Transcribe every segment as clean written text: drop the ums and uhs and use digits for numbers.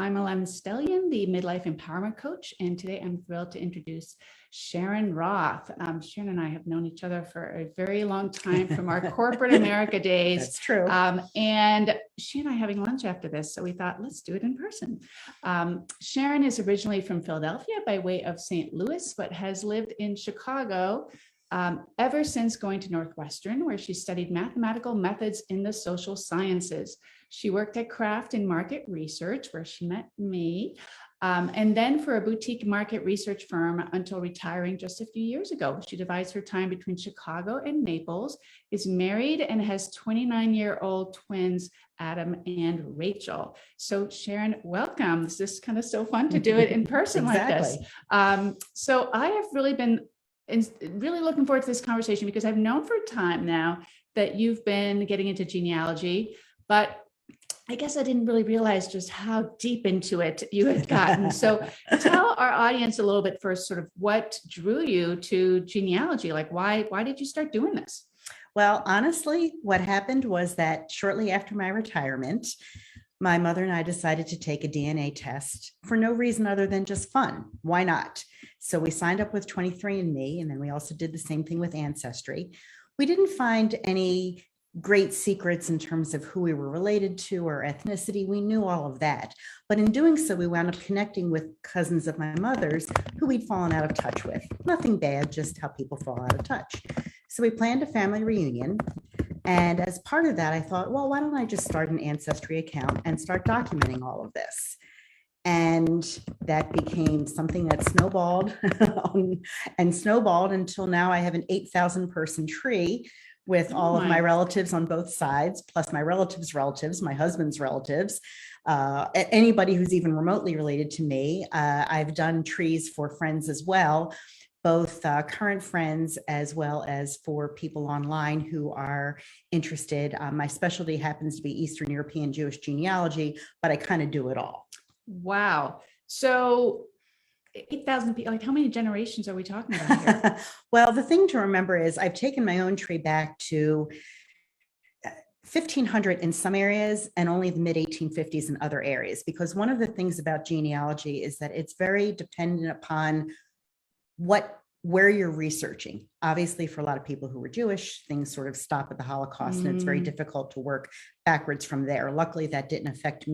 I'm Ellen Stellian, the Midlife Empowerment Coach, and today I'm thrilled to introduce Sharon Roth. Sharon and I have known each other for a very long time from our corporate America days. That's true. And she and I are having lunch after this, so we thought, let's do it in person. Sharon is originally from Philadelphia by way of St. Louis, but has lived in Chicago ever since going to Northwestern, where she studied mathematical methods in the social sciences. She worked at Kraft in market research, where she met me, and then for a boutique market research firm until retiring just a few years ago. She divides her time between Chicago and Naples, is married, and has 29-year-old twins, Adam and Rachel. So Sharon, welcome. This is kind of so fun to do it in person like this. So I have really been really looking forward to this conversation because I've known for a time now that you've been getting into genealogy, but I guess I didn't really realize just how deep into it you had gotten. So tell our audience a little bit first, sort of what drew you to genealogy? Like, why did you start doing this? Well, honestly, what happened was that shortly after my retirement, my mother and I decided to take a DNA test for no reason other than just fun. Why not? So we signed up with 23andMe, and then we also did the same thing with Ancestry. We didn't find any great secrets in terms of who we were related to or ethnicity. We knew all of that. But in doing so, we wound up connecting with cousins of my mother's who we'd fallen out of touch with. Nothing bad, just how people fall out of touch. So we planned a family reunion. And as part of that, I thought, well, why don't I just start an Ancestry account and start documenting all of this? And that became something that snowballed and snowballed until now I have an 8,000 person tree with all of my relatives on both sides, plus my relatives' relatives, my husband's relatives, anybody who's even remotely related to me. I've done trees for friends as well, both current friends as well as for people online who are interested. My specialty happens to be Eastern European Jewish genealogy, but I kind of do it all. Wow. So 8,000 people, like how many generations are we talking about here? Well, the thing to remember is I've taken my own tree back to 1500 in some areas and only the mid 1850s in other areas, because one of the things about genealogy is that it's very dependent upon where you're researching. Obviously, for a lot of people who were Jewish, things sort of stop at the Holocaust, and it's very difficult to work backwards from there. Luckily, that didn't affect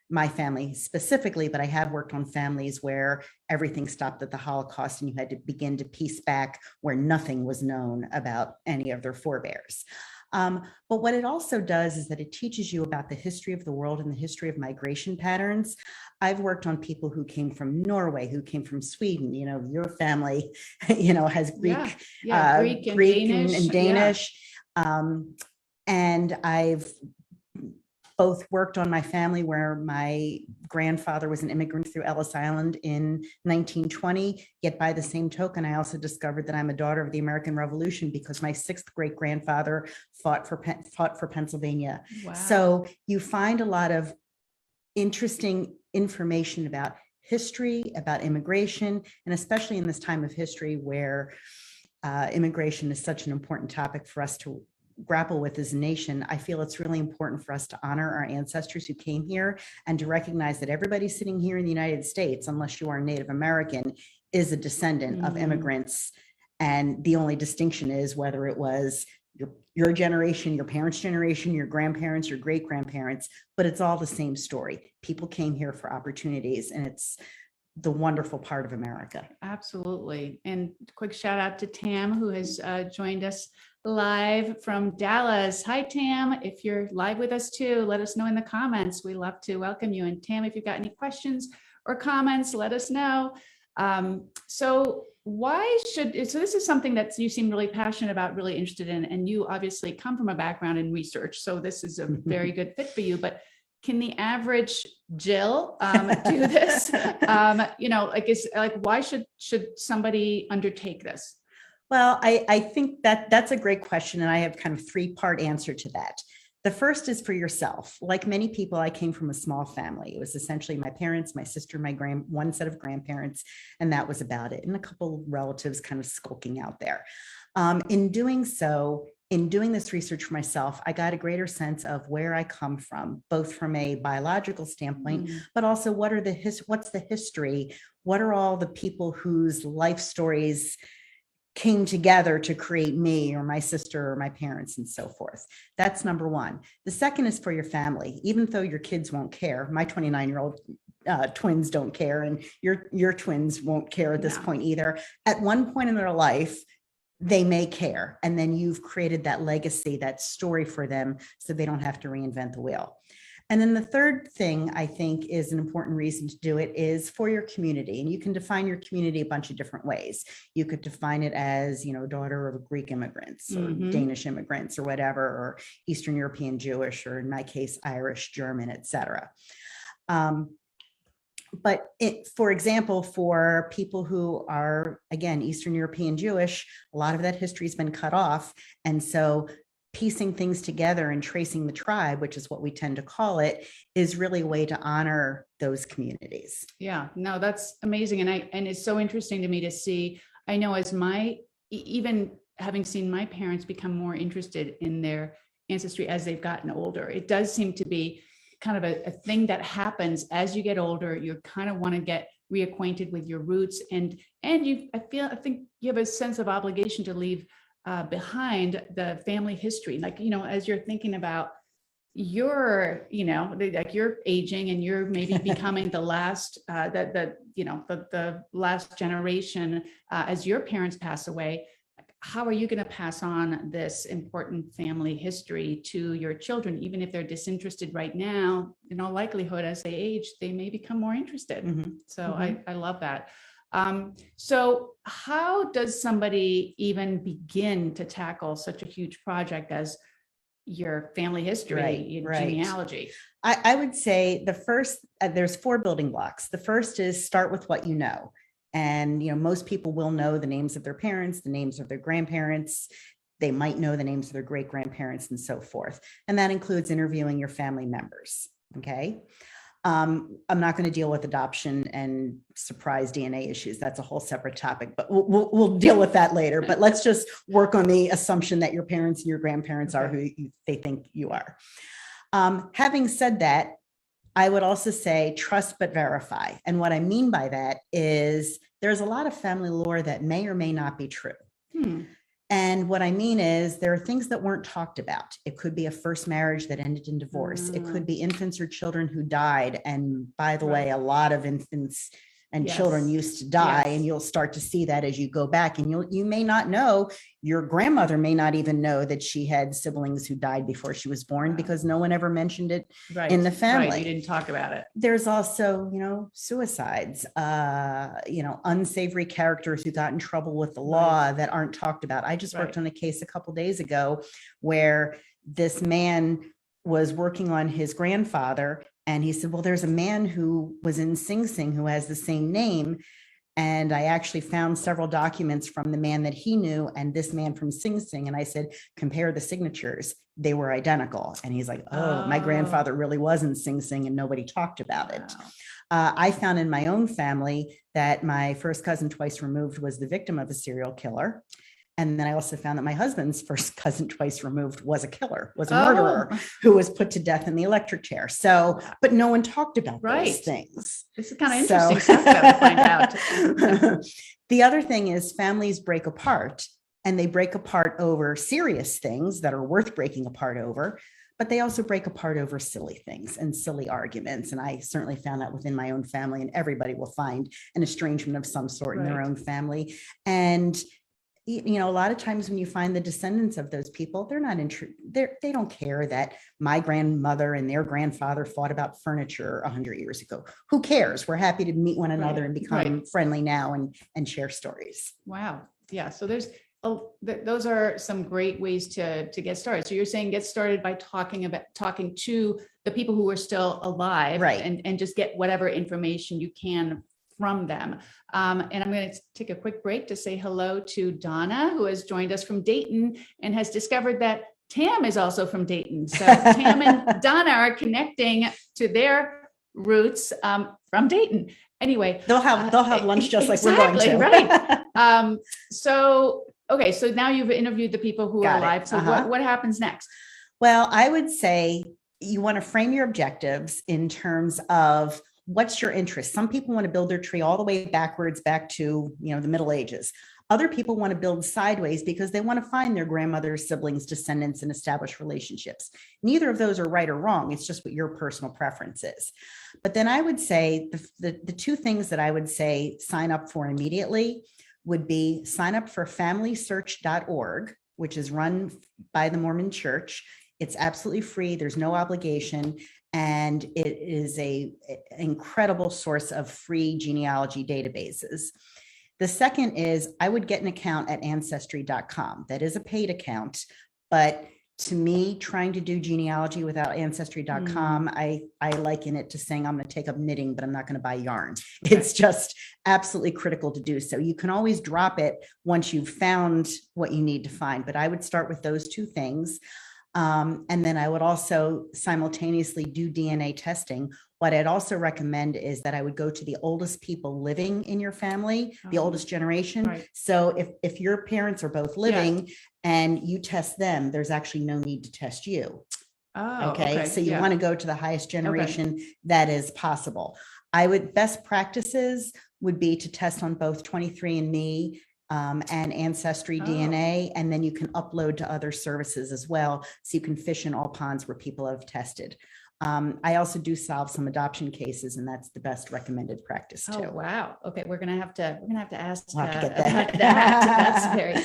my family specifically, but I have worked on families where everything stopped at the Holocaust and you had to begin to piece back where nothing was known about any of their forebears. But what it also does is that it teaches you about the history of the world and the history of migration patterns. I've worked on people who came from Norway, who came from Sweden. You know, your family, has Greek, Greek and Danish. And I've both worked on my family where my grandfather was an immigrant through Ellis Island in 1920, yet by the same token, I also discovered that I'm a daughter of the American Revolution because my sixth great grandfather fought for Pennsylvania. Wow. So you find a lot of interesting information about history, about immigration, and especially in this time of history where immigration is such an important topic for us to grapple with as a nation. I feel it's really important for us to honor our ancestors who came here and to recognize that everybody sitting here in the United States, unless you are Native American, is a descendant of immigrants. And the only distinction is whether it was your generation, your parents' generation, your grandparents, your great-grandparents, but it's all the same story. People came here for opportunities, and it's the wonderful part of America. Absolutely. And quick shout out to Tam, who has joined us live from Dallas. Hi, Tam. If you're live with us too, let us know in the comments. We love to welcome you. And Tam, if you've got any questions or comments, let us know. So this is something that you seem really passionate about, really interested in, and you obviously come from a background in research. So this is a very good fit for you, but can the average Jill do this? Why should somebody undertake this? Well, I think that's a great question. And I have kind of three-part answer to that. The first is for yourself. Like many people, I came from a small family. It was essentially my parents, my sister, one set of grandparents, and that was about it. And a couple relatives kind of skulking out there. In doing so, in doing this research for myself, I got a greater sense of where I come from, both from a biological standpoint, but also what's the history? What are all the people whose life stories came together to create me or my sister or my parents and so forth? That's number one. The second is for your family. Even though your kids won't care, my 29-year-old twins don't care, and your twins won't care at this point either. At one point in their life, they may care. And then you've created that legacy, that story for them, so they don't have to reinvent the wheel. And then the third thing I think is an important reason to do it is for your community. And you can define your community a bunch of different ways. You could define it as, daughter of Greek immigrants or Danish immigrants or whatever, or Eastern European Jewish, or in my case, Irish, German, etc. But for example, for people who are, again, Eastern European Jewish, a lot of that history has been cut off. And so piecing things together and tracing the tribe, which is what we tend to call it, is really a way to honor those communities. Yeah, no, that's amazing. And it's so interesting to me to see, I know as even having seen my parents become more interested in their ancestry as they've gotten older, it does seem to be kind of a thing that happens as you get older. You kind of want to get reacquainted with your roots, and I think you have a sense of obligation to leave behind the family history. Like, as you're thinking about your, like you're aging and you're maybe becoming the last, the last generation as your parents pass away. How are you going to pass on this important family history to your children? Even if they're disinterested right now, in all likelihood, as they age, they may become more interested. So I love that. So how does somebody even begin to tackle such a huge project as your family history, genealogy? I would say the first, there's 4 building blocks. The first is start with what you know. And, most people will know the names of their parents, the names of their grandparents. They might know the names of their great grandparents and so forth. And that includes interviewing your family members. Okay. I'm not going to deal with adoption and surprise DNA issues. That's a whole separate topic, but we'll deal with that later. But let's just work on the assumption that your parents and your grandparents are who they think you are. Having said that, I would also say trust but verify. And what I mean by that is there's a lot of family lore that may or may not be true. And what I mean is there are things that weren't talked about. It could be a first marriage that ended in divorce. It could be infants or children who died. And by the way, a lot of infants and children used to die, and you'll start to see that as you go back, and you may not know, your grandmother may not even know that she had siblings who died before she was born because no one ever mentioned it in the family. You didn't talk about it. There's also, suicides, unsavory characters who got in trouble with the law that aren't talked about. I just worked on a case a couple days ago where this man was working on his grandfather, and he said, well, there's a man who was in Sing Sing who has the same name. And I actually found several documents from the man that he knew and this man from Sing Sing. And I said, compare the signatures. They were identical. And he's like, oh, my grandfather really was in Sing Sing and nobody talked about it. I found in my own family that my first cousin twice removed was the victim of a serial killer. And then I also found that my husband's first cousin twice removed was a killer, was a murderer who was put to death in the electric chair. So, but no one talked about those things. This is kind of interesting stuff to find out. The other thing is families break apart, and they break apart over serious things that are worth breaking apart over, but they also break apart over silly things and silly arguments. And I certainly found that within my own family, and everybody will find an estrangement of some sort in their own family. And a lot of times when you find the descendants of those people, they're not they don't care that my grandmother and their grandfather fought about furniture 100 years ago. Who cares? We're happy to meet one another and become friendly now and share stories. Wow. Yeah. So those are some great ways to get started. So you're saying get started by talking to the people who are still alive, and just get whatever information you can from them. And I'm going to take a quick break to say hello to Donna, who has joined us from Dayton and has discovered that Tam is also from Dayton. So Tam and Donna are connecting to their roots from Dayton. Anyway, they'll have lunch just like we're going to. So Okay, so now you've interviewed the people who are Got it. alive. So what happens next? Well, I would say you want to frame your objectives in terms of what's your interest. Some people want to build their tree all the way backwards back to, the Middle Ages. Other people want to build sideways because they want to find their grandmother's siblings, descendants, and establish relationships. Neither of those are right or wrong. It's just what your personal preference is. But then I would say the two things that I would say sign up for immediately would be sign up for FamilySearch.org, which is run by the Mormon Church. It's absolutely free. There's no obligation. And it is an incredible source of free genealogy databases. The second is I would get an account at Ancestry.com. That is a paid account, but to me, trying to do genealogy without Ancestry.com, I liken it to saying I'm going to take up knitting, but I'm not going to buy yarn. Okay. It's just absolutely critical to do so. You can always drop it once you've found what you need to find, but I would start with those two things. And then I would also simultaneously do DNA testing. What I'd also recommend is that I would go to the oldest people living in your family, the oldest generation. Right. So if your parents are both living and you test them, there's actually no need to test you. Oh, okay. So you want to go to the highest generation that is possible. Best practices would be to test on both 23andMe and Ancestry DNA, and then you can upload to other services as well. So you can fish in all ponds where people have tested. I also do solve some adoption cases, and that's the best recommended practice too. Oh, wow. Okay. We're going to have to ask we'll have to get that. That's very,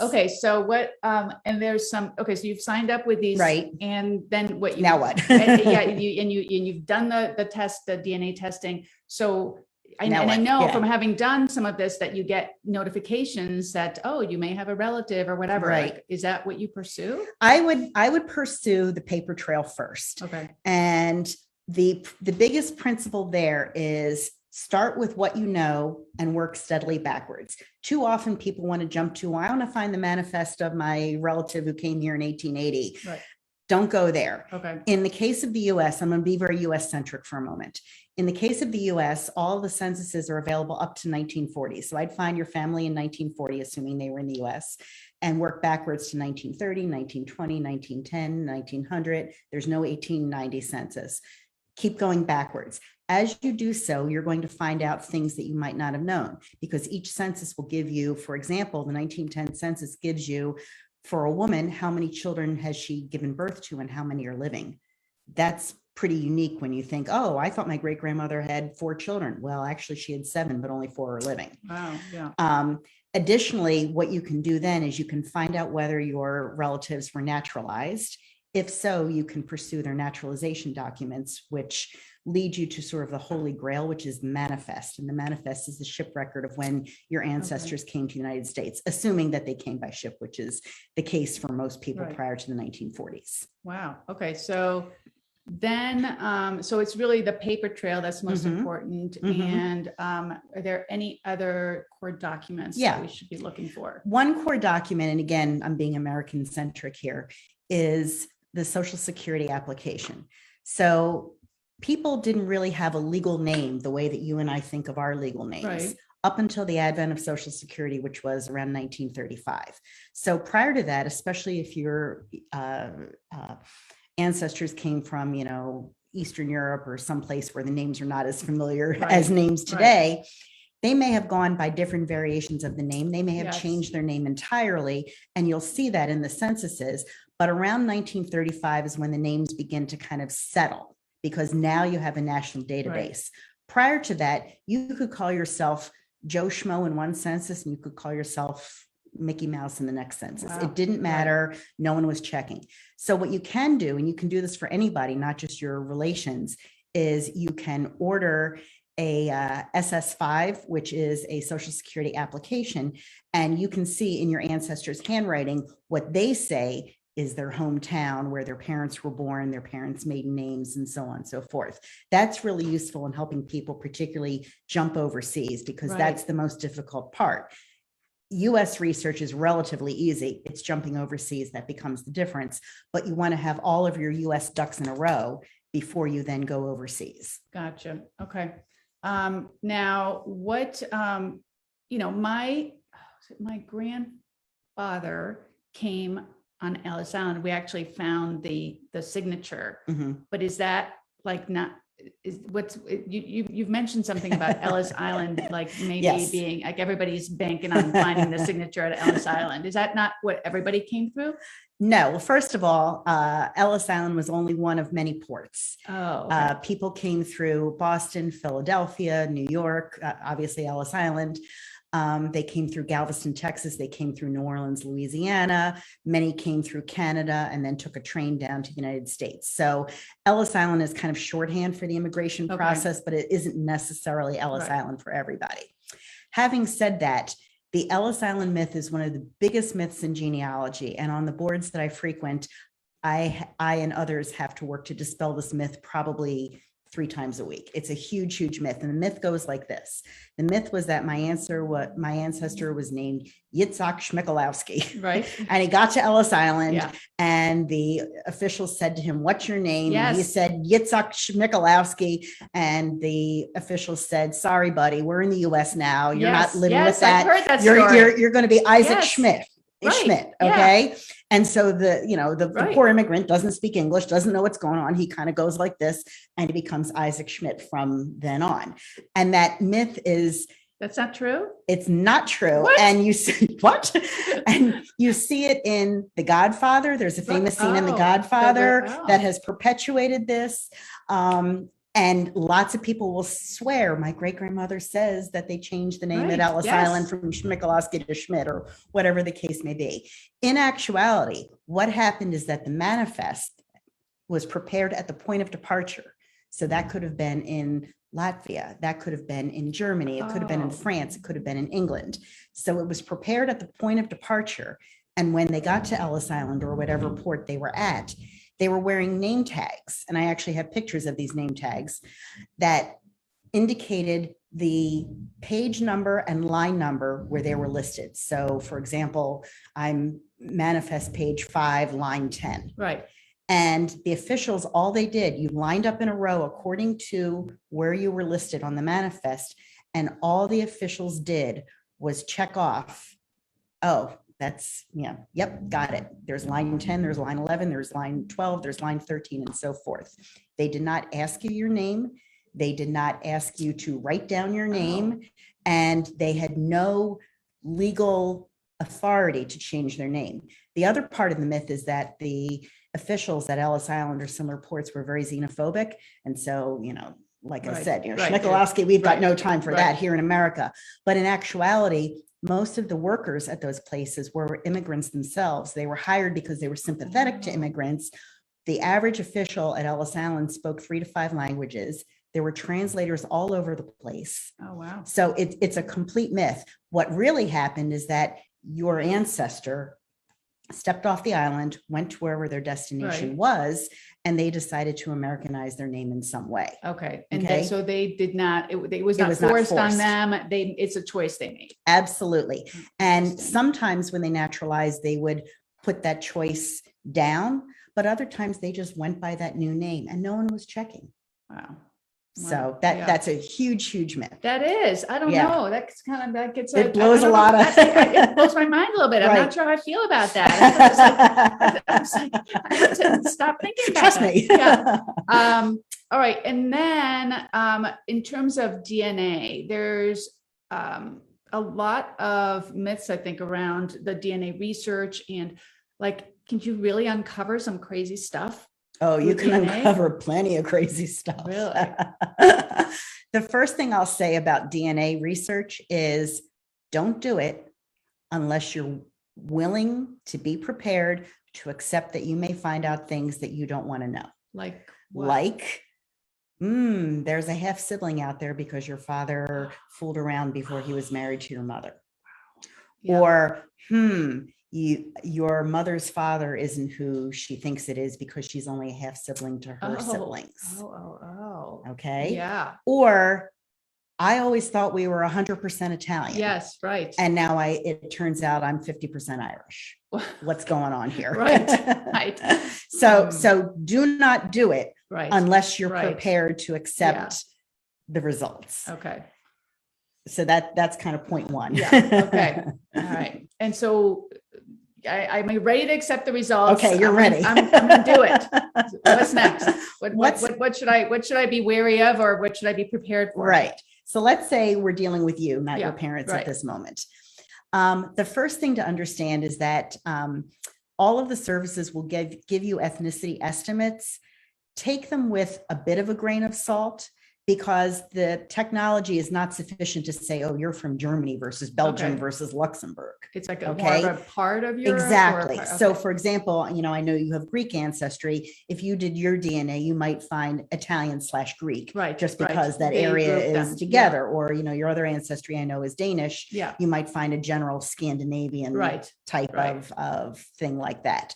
okay. So what, and there's some, okay. So you've signed up with these, right? And then what you, now what? you've done the test, the DNA testing. So I know from having done some of this that you get notifications that, oh, you may have a relative or whatever. Right. Like, is that what you pursue? I would pursue the paper trail first. Okay. And the biggest principle there is start with what you know and work steadily backwards. Too often people want to jump to, well, I want to find the manifest of my relative who came here in 1880. Right. Don't go there. Okay. In the case of the US, I'm going to be very US centric for a moment. In the case of the US, all the censuses are available up to 1940. So I'd find your family in 1940, assuming they were in the US, and work backwards to 1930, 1920, 1910, 1900. There's no 1890 census. Keep going backwards. As you do so, you're going to find out things that you might not have known, because each census will give you, for example, the 1910 census gives you, for a woman, how many children has she given birth to and how many are living? That's pretty unique when you think, oh, I thought my great-grandmother had 4 children. Well, actually she had 7, but only 4 are living. Wow. Yeah. Additionally, what you can do then is you can find out whether your relatives were naturalized. If so, you can pursue their naturalization documents, which lead you to sort of the holy grail, which is the manifest. And the manifest is the ship record of when your ancestors came to the United States, assuming that they came by ship, which is the case for most people prior to the 1940s. Wow. Okay. So then, so it's really the paper trail that's most important. And are there any other core documents that we should be looking for? One core document, and again, I'm being American centric here, is the Social Security application. So people didn't really have a legal name the way that you and I think of our legal names up until the advent of Social Security, which was around 1935. So prior to that, especially if your ancestors came from, Eastern Europe or someplace where the names are not as familiar as names today, they may have gone by different variations of the name. They may have changed their name entirely, and you'll see that in the censuses. But around 1935 is when the names begin to kind of settle, because now you have a national database. Prior to that, you could call yourself Joe Schmo in one census, and you could call yourself Mickey Mouse in the next census. It didn't matter. No one was checking. So what you can do, and you can do this for anybody, not just your relations, is you can order a SS5, which is a Social Security application, and you can see in your ancestors' handwriting what they say is their hometown, where their parents were born, their parents' maiden names, and so on and so forth. That's really useful in helping people particularly jump overseas, because that's the most difficult part. US research is relatively easy. It's jumping overseas that becomes the difference, but you want to have all of your US ducks in a row before you then go overseas. Gotcha. Okay. Now what, my grandfather came on Ellis Island. We actually found the signature, Mhm. but is that like not, you've mentioned something about Ellis Island, like maybe Yes. being like everybody's banking on finding the signature at Ellis Island. Is that not what everybody came through? No, well, first of all, Ellis Island was only one of many ports. Oh, okay. People came through Boston, Philadelphia, New York, obviously Ellis Island. They came through Galveston, Texas. They came through New Orleans, Louisiana. Many came through Canada and then took a train down to the United States. So Ellis Island is kind of shorthand for the immigration process, but it isn't necessarily Ellis Island for everybody. Having said that, the Ellis Island myth is one of the biggest myths in genealogy. And on the boards that I frequent, I and others have to work to dispel this myth probably 3 times a week. It's a huge, huge myth. And the myth goes like this. The myth was that my ancestor was named Yitzhak Schmikalowski. Right. And he got to Ellis Island and the officials said to him, "What's your name?" And he said, "Yitzhak Schmikalowski." And the officials said, "Sorry, buddy, we're in the US now. You're not living with that. I've heard that You're going to be Isaac Schmidt." Schmidt. Okay. And so the poor immigrant doesn't speak English, doesn't know what's going on. He kind of goes like this and he becomes Isaac Schmidt from then on. And that myth is, that's not true. It's not true. What? And you see what? And you see it in The Godfather. There's a famous scene in The Godfather that has perpetuated this. And lots of people will swear, my great grandmother says that they changed the name at Ellis Island from Schmikalowski to Schmidt or whatever the case may be. In actuality, what happened is that the manifest was prepared at the point of departure. So that could have been in Latvia, that could have been in Germany, it could have been in France, it could have been in England. So it was prepared at the point of departure. And when they got to Ellis Island or whatever port they were at, they were wearing name tags. And I actually have pictures of these name tags that indicated the page number and line number where they were listed. So for example, I'm manifest page 5, line 10. Right. And the officials, all they did, you lined up in a row according to where you were listed on the manifest. And all the officials did was check off, oh, that's, yep, got it. There's line 10, there's line 11, there's line 12, there's line 13, and so forth. They did not ask you your name. They did not ask you to write down your name, and they had no legal authority to change their name. The other part of the myth is that the officials at Ellis Island or similar ports were very xenophobic. And so, like I said, Schmikalowski, we've got no time for that here in America. But in actuality, most of the workers at those places were immigrants themselves. They were hired because they were sympathetic to immigrants. The average official at Ellis Island spoke 3 to 5 languages. There were translators all over the place. Oh, wow. So it's a complete myth. What really happened is that your ancestor stepped off the island, went to wherever their destination was, and they decided to Americanize their name in some way. Okay. And so they did not, it was not forced on them. It's a choice they made. Absolutely. And sometimes when they naturalized, they would put that choice down, but other times they just went by that new name and no one was checking. Wow. So that's a huge, huge myth. That is, I don't know. That's kind of, that gets, it blows a lot of, it blows my mind a little bit. I'm not sure how I feel about that. I have to stop thinking about Trust that. me. Yeah. All right. And then in terms of DNA, there's a lot of myths, I think, around the DNA research and can you really uncover some crazy stuff? Oh, you can uncover plenty of crazy stuff. Really? The first thing I'll say about DNA research is don't do it unless you're willing to be prepared to accept that you may find out things that you don't want to know. Like what? There's a half sibling out there because your father fooled around before he was married to your mother. Yeah. Or, your mother's father isn't who she thinks it is because she's only a half sibling to her siblings. Okay. Yeah. Or I always thought we were 100% Italian. Yes. Right. And now it turns out I'm 50% Irish. What's going on here? Right. So do not do it unless you're prepared to accept the results. Okay. So that's kind of point one. Yeah. Okay. All right. And so I'm ready to accept the results. Okay, you're ready. I'm going to do it. What's next? What should I be wary of, or what should I be prepared for? Right. So let's say we're dealing with you, not your parents right. at this moment. The first thing to understand is that all of the services will give you ethnicity estimates. Take them with a bit of a grain of salt, because the technology is not sufficient to say, oh, you're from Germany versus Belgium versus Luxembourg. It's like more of a part of Europe. Exactly. So for example, I know you have Greek ancestry. If you did your DNA, you might find Italian/Greek, right? Just because that area is together. Or, your other ancestry I know is Danish. Yeah. You might find a general Scandinavian type of thing like that.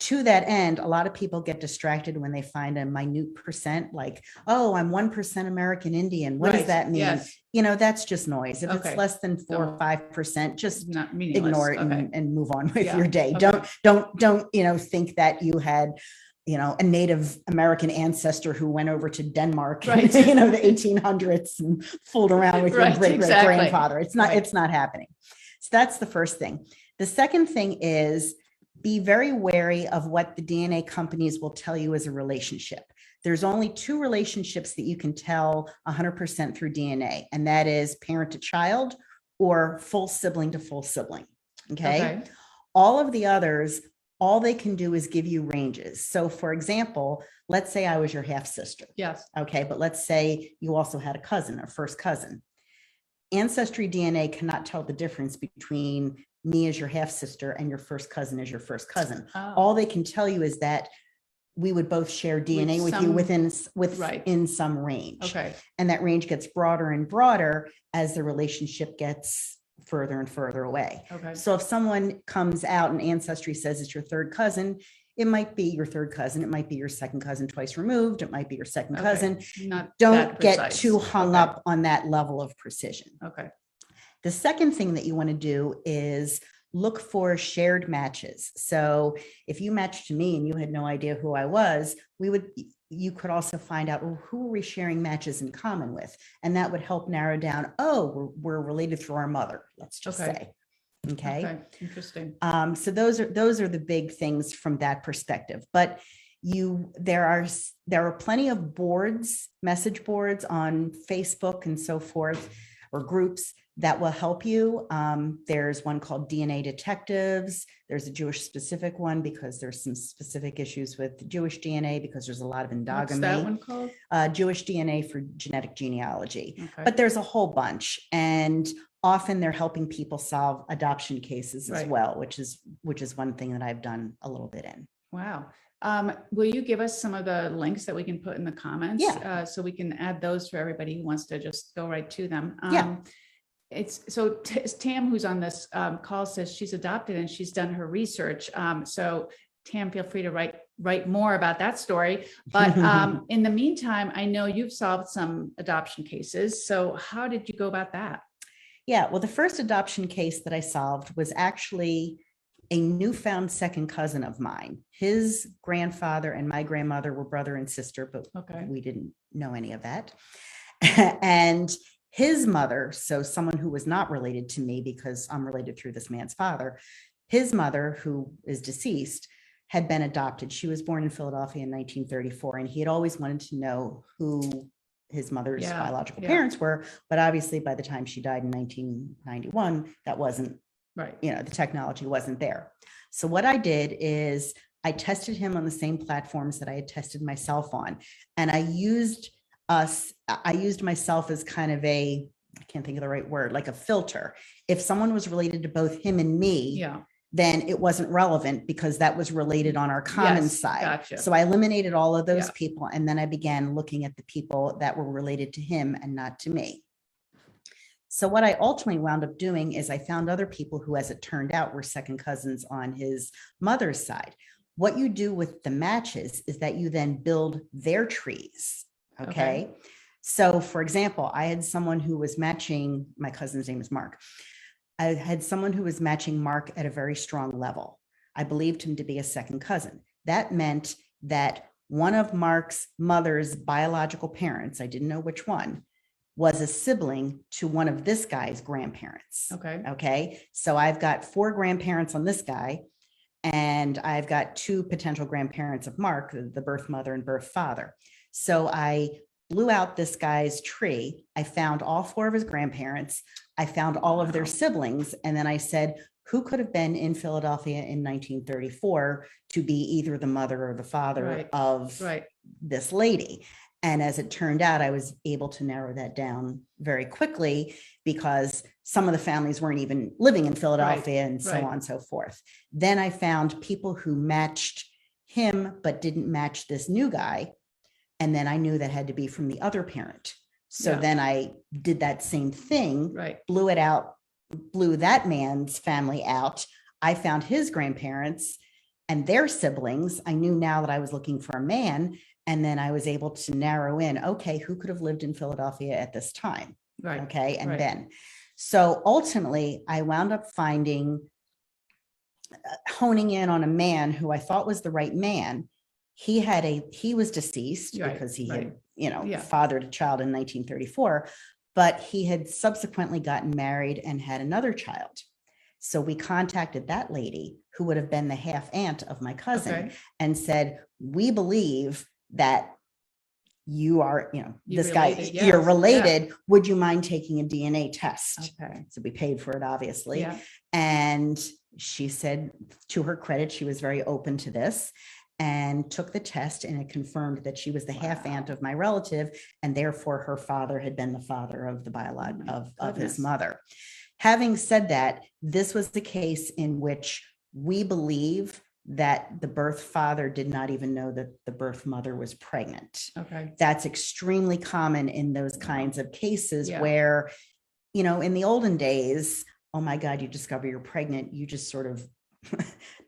To that end, a lot of people get distracted when they find a minute percent, like, oh, I'm 1% American Indian. What does that mean? Yes. That's just noise. If it's less than 4 or 5%, just ignore it and move on with your day. Don't think that you had a Native American ancestor who went over to Denmark in the 1800s and fooled around with your great grandfather. It's not happening. So that's the first thing. The second thing is, be very wary of what the DNA companies will tell you as a relationship. There's only 2 relationships that you can tell 100% through DNA, and that is parent to child or full sibling to full sibling. Okay. All of the others, all they can do is give you ranges. So for example, let's say I was your half sister. Yes. Okay. But let's say you also had a cousin or first cousin. Ancestry DNA cannot tell the difference between me as your half sister and your first cousin as your first cousin. Oh. All they can tell you is that we would both share DNA with you within some range. Okay. And that range gets broader and broader as the relationship gets further and further away. Okay. So if someone comes out and Ancestry says it's your third cousin, it might be your third cousin. It might be your second cousin twice removed. It might be your second cousin. Don't get too hung up on that level of precision. Okay. The second thing that you want to do is look for shared matches. So if you matched to me and you had no idea who I was, you could also find out, well, who are we sharing matches in common with? And that would help narrow down, oh, we're related through our mother, let's just say. Okay. Interesting. So those are the big things from that perspective. But there are plenty of boards, message boards on Facebook and so forth, or groups that will help you. There's one called DNA Detectives. There's a Jewish specific one because there's some specific issues with Jewish DNA because there's a lot of endogamy. What's that one called? Jewish DNA for genetic genealogy. Okay. But there's a whole bunch, and often they're helping people solve adoption cases as well, which is one thing that I've done a little bit in. Wow. Will you give us some of the links that we can put in the comments? Yeah. So we can add those for everybody who wants to just go right to them. Yeah. Tam, who's on this call, says she's adopted and she's done her research. So Tam, feel free to write more about that story. But in the meantime, I know you've solved some adoption cases. So how did you go about that? Yeah, well, the first adoption case that I solved was actually a newfound second cousin of mine. His grandfather and my grandmother were brother and sister, but we didn't know any of that. And his mother, so someone who was not related to me because I'm related through this man's father, his mother, who is deceased, had been adopted. She was born in Philadelphia in 1934, and he had always wanted to know who his mother's biological parents were. But obviously, by the time she died in 1991, that wasn't, the technology wasn't there. So what I did is I tested him on the same platforms that I had tested myself on. And I used myself as kind of I can't think of the right word, like a filter. If someone was related to both him and me, then it wasn't relevant because that was related on our common side. Gotcha. So I eliminated all of those people. And then I began looking at the people that were related to him and not to me. So what I ultimately wound up doing is I found other people who, as it turned out, were second cousins on his mother's side. What you do with the matches is that you then build their trees. Okay. So for example, I had someone who was matching, my cousin's name is Mark. I had someone who was matching Mark at a very strong level. I believed him to be a second cousin. That meant that one of Mark's mother's biological parents, I didn't know which one, was a sibling to one of this guy's grandparents. Okay. Okay. So I've got 4 grandparents on this guy, and I've got 2 potential grandparents of Mark, the birth mother and birth father. So I blew out this guy's tree. I found all 4 of his grandparents. I found all of their siblings. And then I said, who could have been in Philadelphia in 1934 to be either the mother or the father of this lady? And as it turned out, I was able to narrow that down very quickly because some of the families weren't even living in Philadelphia and so on and so forth. Then I found people who matched him, but didn't match this new guy. And then I knew that had to be from the other parent. So then I did that same thing, blew it out, blew that man's family out. I found his grandparents and their siblings. I knew now that I was looking for a man. And then I was able to narrow in, okay, who could have lived in Philadelphia at this time? Okay. And then, so ultimately I wound up honing in on a man who I thought was the right man. He was deceased because he had, fathered a child in 1934, but he had subsequently gotten married and had another child. So we contacted that lady who would have been the half aunt of my cousin and said, we believe that you are, this guy, you're related. Would you mind taking a DNA test? Okay. So we paid for it, obviously. Yeah. And she said, to her credit, she was very open to this and took the test, and it confirmed that she was the half aunt of my relative, and therefore her father had been the father of the biological of his mother. Having said that, this was the case in which we believe that the birth father did not even know that the birth mother was pregnant. Okay. That's extremely common in those kinds of cases where, in the olden days, oh my God, you discover you're pregnant, you just sort of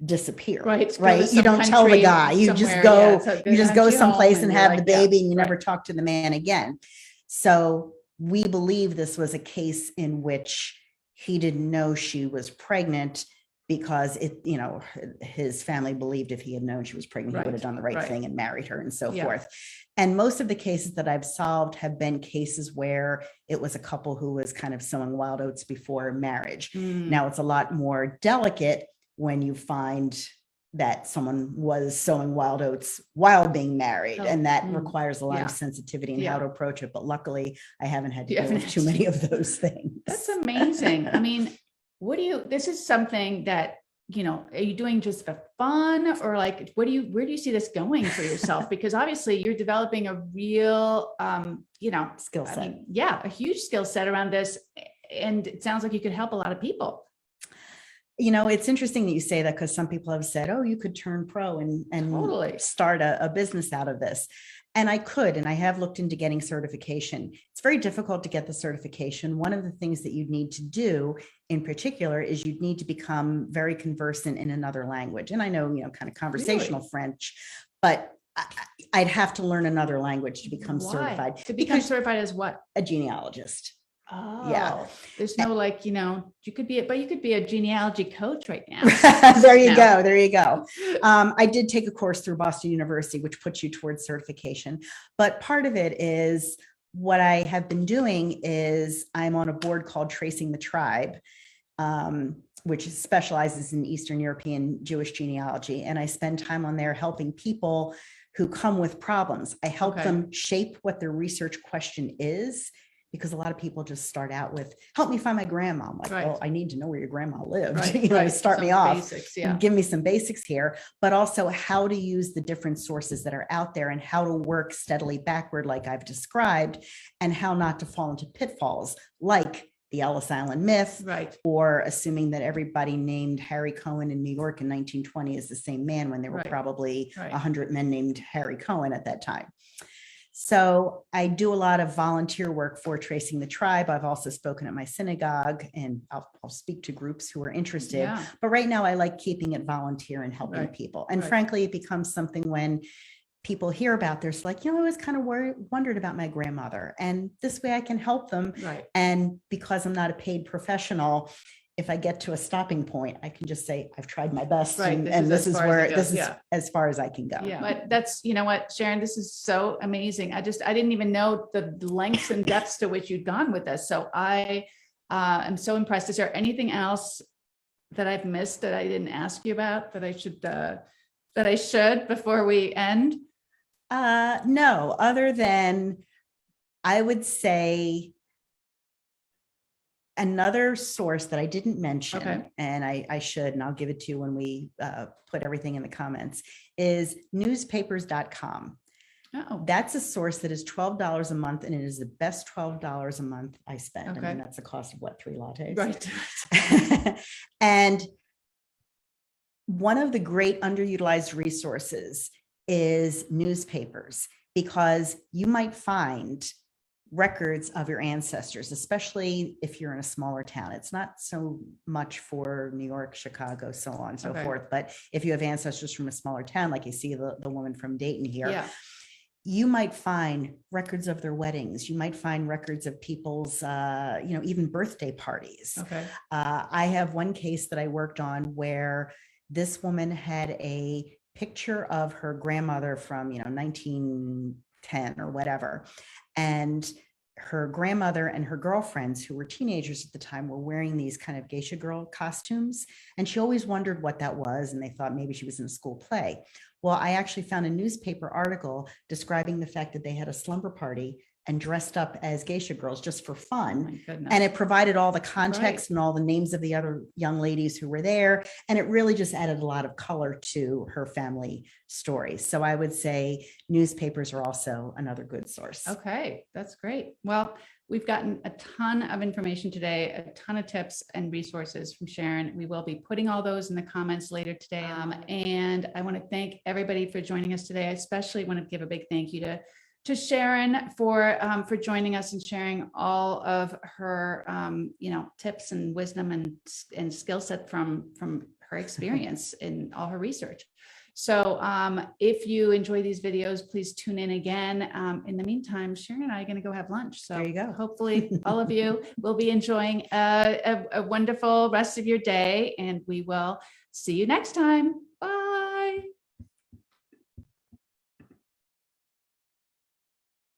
disappear. Right. You don't tell the guy, you just go, someplace and have the baby and you never talk to the man again. So we believe this was a case in which he didn't know she was pregnant because his family believed if he had known she was pregnant, he would have done the right thing and married her and so forth. And most of the cases that I've solved have been cases where it was a couple who was kind of sowing wild oats before marriage. Now it's a lot more delicate when you find that someone was sowing wild oats while being married, and that requires a lot of sensitivity in how to approach it. But luckily I haven't had to deal with too many of those things. That's amazing. I mean, this is something that, are you doing just for fun, or like, where do you see this going for yourself? Because obviously you're developing a real, skill set. A huge skill set around this. And it sounds like you could help a lot of people. It's interesting that you say that, because some people have said, oh, you could turn pro and totally start a business out of this. And I could, and I have looked into getting certification. It's very difficult to get the certification. One of the things that you'd need to do in particular is you'd need to become very conversant in another language. And I know, kind of conversational French, but I'd have to learn another language to become certified. To become certified as what? A genealogist. Oh, yeah. There's no you could be a genealogy coach right now. There you go. I did take a course through Boston University, which puts you towards certification. But part of it is what I have been doing is I'm on a board called Tracing the Tribe, which specializes in Eastern European Jewish genealogy. And I spend time on there helping people who come with problems. I help them shape what their research question is, because a lot of people just start out with, help me find my grandma. I'm like, well, I need to know where your grandma lived. Start me off, basics, give me some basics here, but also how to use the different sources that are out there and how to work steadily backward, like I've described, and how not to fall into pitfalls like the Ellis Island myth, or assuming that everybody named Harry Cohen in New York in 1920 is the same man when there were probably 100 men named Harry Cohen at that time. So I do a lot of volunteer work for Tracing the Tribe. I've also spoken at my synagogue, and I'll speak to groups who are interested. Yeah. But right now I like keeping it volunteer and helping people. And frankly, it becomes something when people hear about this, like, I always kind of wondered about my grandmother, and this way I can help them. And because I'm not a paid professional, if I get to a stopping point, I can just say, I've tried my best. Right, And this is where, this is yeah. as far as I can go. Yeah, but that's, you know what, Sharon, this is so amazing. I didn't even know the lengths and depths to which you'd gone with this. So I am so impressed. Is there anything else that I've missed that I didn't ask you about that I should before we end? No, other than I would say another source that I didn't mention, Okay. and I should, and I'll give it to you when we put everything in the comments, is newspapers.com. Oh, That's a source that is $12 a month, and it is the best $12 a month I spend. Okay. I mean, that's the cost of what, 3 lattes? right. And one of the great underutilized resources is newspapers, because you might find records of your ancestors, especially if you're in a smaller town. It's not so much for New York, Chicago, so on and so Okay. forth. But if you have ancestors from a smaller town, like you see the woman from Dayton here, Yeah. you might find records of their weddings. You might find records of people's, even birthday parties. Okay. I have one case that I worked on where this woman had a picture of her grandmother from, 1910 or whatever. And her grandmother and her girlfriends, who were teenagers at the time, were wearing these kind of geisha girl costumes. And she always wondered what that was. And they thought maybe she was in a school play. Well, I actually found a newspaper article describing the fact that they had a slumber party and dressed up as geisha girls just for Oh fun. my goodness. And it provided all the context Right. and all the names of the other young ladies who were there. And it really just added a lot of color to her family story. So I would say newspapers are also another good source. Okay, that's great. Well, we've gotten a ton of information today, a ton of tips and resources from Sharon. We will be putting all those in the comments later today. And I want to thank everybody for joining us today. I especially want to give a big thank you to Sharon for joining us and sharing all of her tips and wisdom and skill set from her experience in all her research. So if you enjoy these videos, please tune in again. In the meantime, Sharon and I are going to go have lunch. So There you go. Hopefully all of you will be enjoying a wonderful rest of your day, and we will see you next time. Bye.